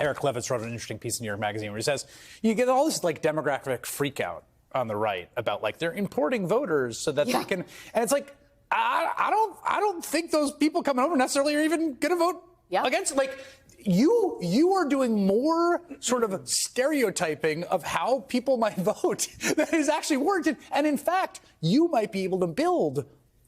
Eric Levitz wrote an interesting piece in New York Magazine where he says you get all this like demographic freakout on the right about like they're importing voters so that they can, and it's like I don't think those people coming over necessarily are even going to vote against. Like you are doing more sort of stereotyping of how people might vote than is actually warranted, and in fact, you might be able to build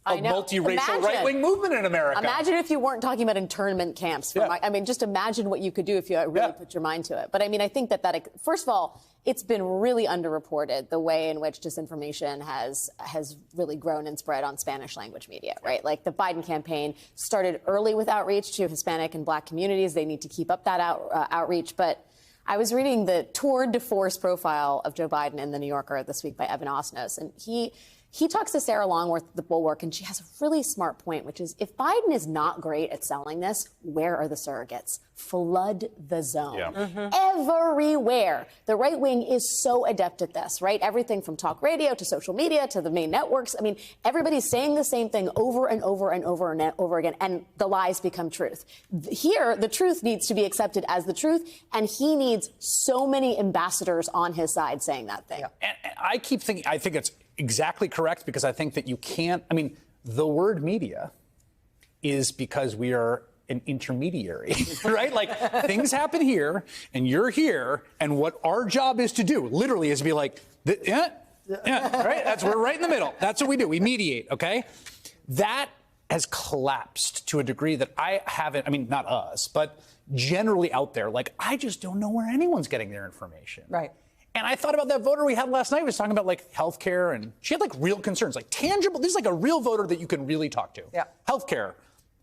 a multiracial right-wing movement in America. Imagine if you weren't talking about internment camps. I mean, just imagine what you could do if you really put your mind to it. But I mean, I think that first of all, it's been really underreported the way in which disinformation has really grown and spread on Spanish language media, right? Like the Biden campaign started early with outreach to Hispanic and Black communities. They need to keep up that outreach. But I was reading the tour de force profile of Joe Biden in The New Yorker this week by Evan Osnos, and he talks to Sarah Longworth at the Bulwark, and she has a really smart point, which is if Biden is not great at selling this, where are the surrogates? Flood the zone. Everywhere. The right wing is so adept at this, right? Everything from talk radio to social media to the main networks. I mean, everybody's saying the same thing over and over and over and over again, and the lies become truth. Here, the truth needs to be accepted as the truth, and he needs so many ambassadors on his side saying that thing. And I keep thinking, I think it's exactly correct, because I think that you can't, I mean, the word media is because we are an intermediary, right? Like things happen here and you're here, and what our job is to do literally is to be like, right? We're right in the middle. That's what we do. We mediate, okay? That has collapsed to a degree that I haven't, I mean, not us, but generally out there, like I just don't know where anyone's getting their information. Right. And I thought about that voter we had last night. We was talking about like healthcare, and she had like real concerns, like tangible. This is like a real voter that you can really talk to. Yeah. Healthcare,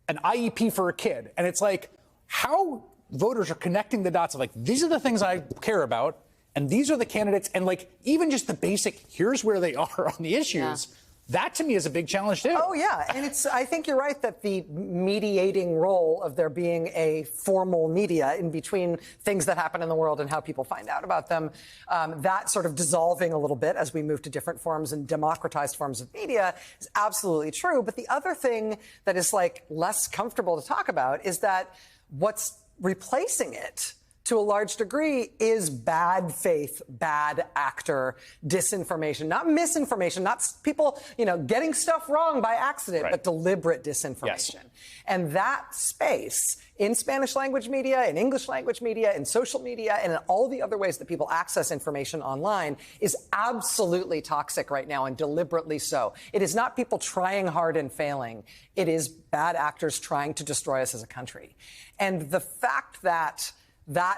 an IEP for a kid. And it's like how voters are connecting the dots of like, these are the things I care about, and these are the candidates. And like, even just the basic, here's where they are on the issues. Yeah. That to me is a big challenge too. Oh yeah, and I think you're right that the mediating role of there being a formal media in between things that happen in the world and how people find out about them, that sort of dissolving a little bit as we move to different forms and democratized forms of media is absolutely true. But the other thing that is like less comfortable to talk about is that what's replacing it to a large degree is bad faith, bad actor disinformation, not misinformation, not people, getting stuff wrong by accident, but deliberate disinformation. Yes. And that space in Spanish language media, in English language media, in social media, and in all the other ways that people access information online is absolutely toxic right now, and deliberately so. It is not people trying hard and failing. It is bad actors trying to destroy us as a country. And the fact that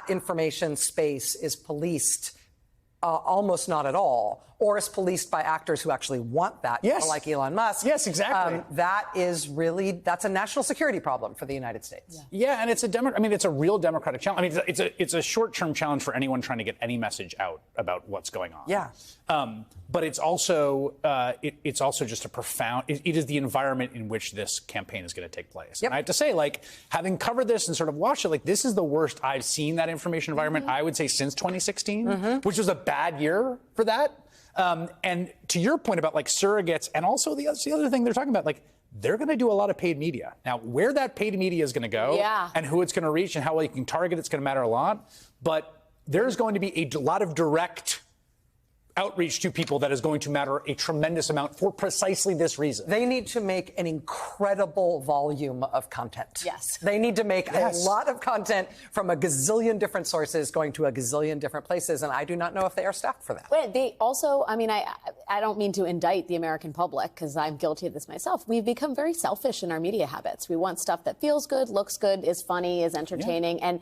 information space is policed almost not at all, or is policed by actors who actually want that, like Elon Musk. Yes, exactly. That's a national security problem for the United States. Yeah, and it's a real democratic challenge. I mean, it's a short-term challenge for anyone trying to get any message out about what's going on. Yeah. But it's also just a profound. It is the environment in which this campaign is going to take place. Yep. And I have to say, like, having covered this and sort of watched it, like, this is the worst I've seen that information environment. I would say since 2016, which was a bad year for that. And to your point about like surrogates, and also the other thing they're talking about, like they're going to do a lot of paid media. Now, where that paid media is going to go and who it's going to reach and how well you can target it's going to matter a lot. But there's going to be a lot of direct outreach to people that is going to matter a tremendous amount for precisely this reason. They need to make an incredible volume of content. Yes. They need to make a lot of content from a gazillion different sources going to a gazillion different places, and I do not know if they are staffed for that. Well, they also, I mean, I don't mean to indict the American public, because I'm guilty of this myself. We've become very selfish in our media habits. We want stuff that feels good, looks good, is funny, is entertaining, and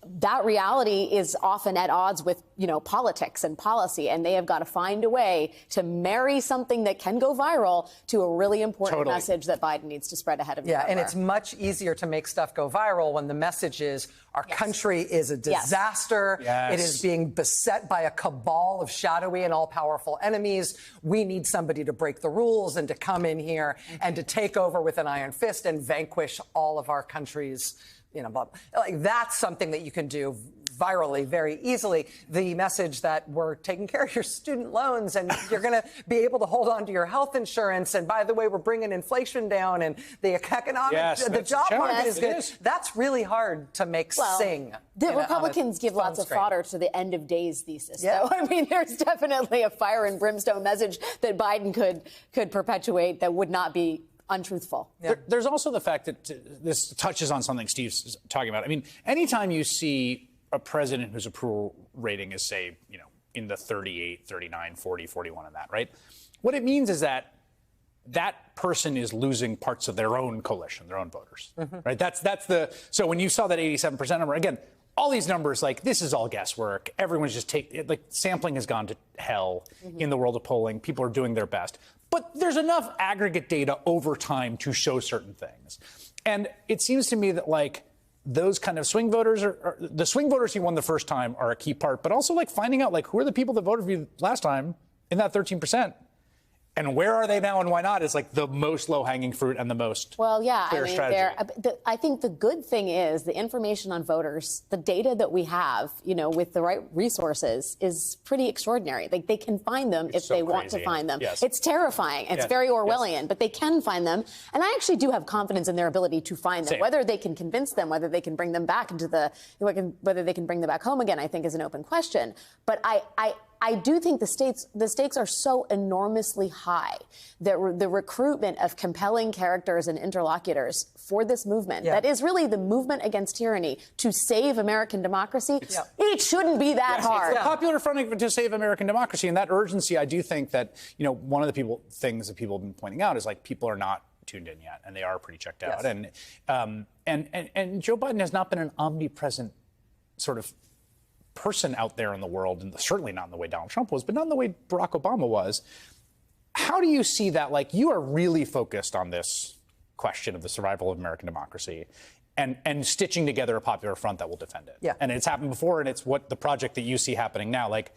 that reality is often at odds with, politics and policy, and they have got to find a way to marry something that can go viral to a really important message that Biden needs to spread ahead of November. And it's much easier to make stuff go viral when the message is our country is a disaster. It is being beset by a cabal of shadowy and all-powerful enemies. We need somebody to break the rules and to come in here and to take over with an iron fist and vanquish all of our country's, like that's something that you can do virally very easily the message that we're taking care of your student loans and you're going to be able to hold on to your health insurance. And by the way, we're bringing inflation down and the economic, the job market is good. That's really hard to make sing. The Republicans give lots of fodder to the end of days thesis, though. I mean, there's definitely a fire and brimstone message that Biden could perpetuate that would not be untruthful. Yeah. There's also the fact that this touches on something Steve's talking about. I mean, anytime you see a president whose approval rating is, say, in the 38, 39, 40, 41 and that, right? What it means is that that person is losing parts of their own coalition, their own voters, right? So when you saw that 87% number, again, all these numbers, like, this is all guesswork. Everyone's just sampling has gone to hell in the world of polling. People are doing their best. But there's enough aggregate data over time to show certain things. And it seems to me that, like, those kind of swing voters are the swing voters who won the first time are a key part, but also, like, finding out, like, who are the people that voted for you last time in that 13%. And where are they now and why not is, like, the most low-hanging fruit and the most clear strategy. I think the good thing is the information on voters, the data that we have, with the right resources is pretty extraordinary. Like, they can find them if they want to find them. Yes. It's terrifying. It's very Orwellian, but they can find them. And I actually do have confidence in their ability to find them. Same. Whether they can convince them, whether they can bring them back whether they can bring them back home again, I think is an open question. But I do think the stakes are so enormously high that the recruitment of compelling characters and interlocutors for this movement, that is really the movement against tyranny to save American democracy, it shouldn't be that hard. It's the Popular Front to save American democracy, and that urgency, I do think that, one of the things that people have been pointing out is, like, people are not tuned in yet, and they are pretty checked out. And Joe Biden has not been an omnipresent sort of person out there in the world, and certainly not in the way Donald Trump was, but not in the way Barack Obama was. How do you see that? Like, you are really focused on this question of the survival of American democracy and stitching together a popular front that will defend it. Yeah. And it's happened before, and it's what the project that you see happening now. Like,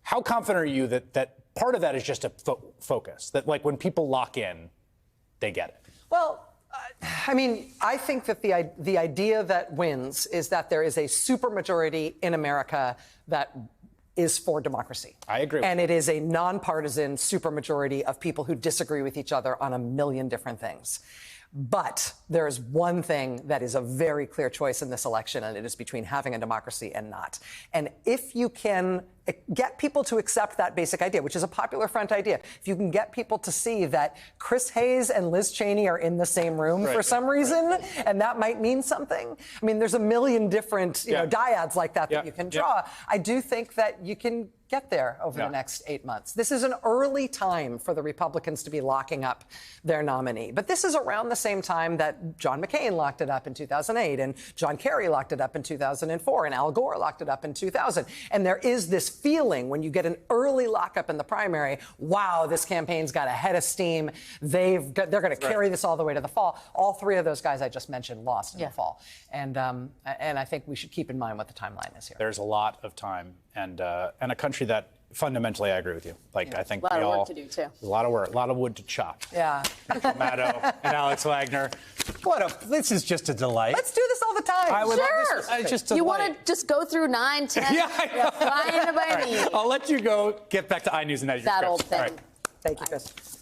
how confident are you that part of that is just a focus, that, like, when people lock in, they get it? Well, I mean, I think that the idea that wins is that there is a supermajority in America that is for democracy. I agree. And it is a nonpartisan supermajority of people who disagree with each other on a million different things. But there is one thing that is a very clear choice in this election, and it is between having a democracy and not. And if you can get people to accept that basic idea, which is a Popular Front idea, if you can get people to see that Chris Hayes and Liz Cheney are in the same room for some reason, and that might mean something. I mean, there's a million different dyads like that you can draw. I do think that you can get there over the next 8 months. This is an early time for the Republicans to be locking up their nominee. But this is around the same time that John McCain locked it up in 2008, and John Kerry locked it up in 2004, and Al Gore locked it up in 2000. And there is this feeling when you get an early lockup in the primary, wow, this campaign's got a head of steam. They're going to carry this all the way to the fall. All three of those guys I just mentioned lost in the fall. And I think we should keep in mind what the timeline is here. There's a lot of time and a country that fundamentally I agree with you. Like, I think a lot of work to do, too. A lot of work, a lot of wood to chop. Yeah. Mato and Alex Wagner. This is just a delight. Let's do this all the time. I would Sure. just you want to just go through 9, 10? Fine by me. I'll let you go get back to iNews and that old thing. All right. Thank you, Chris.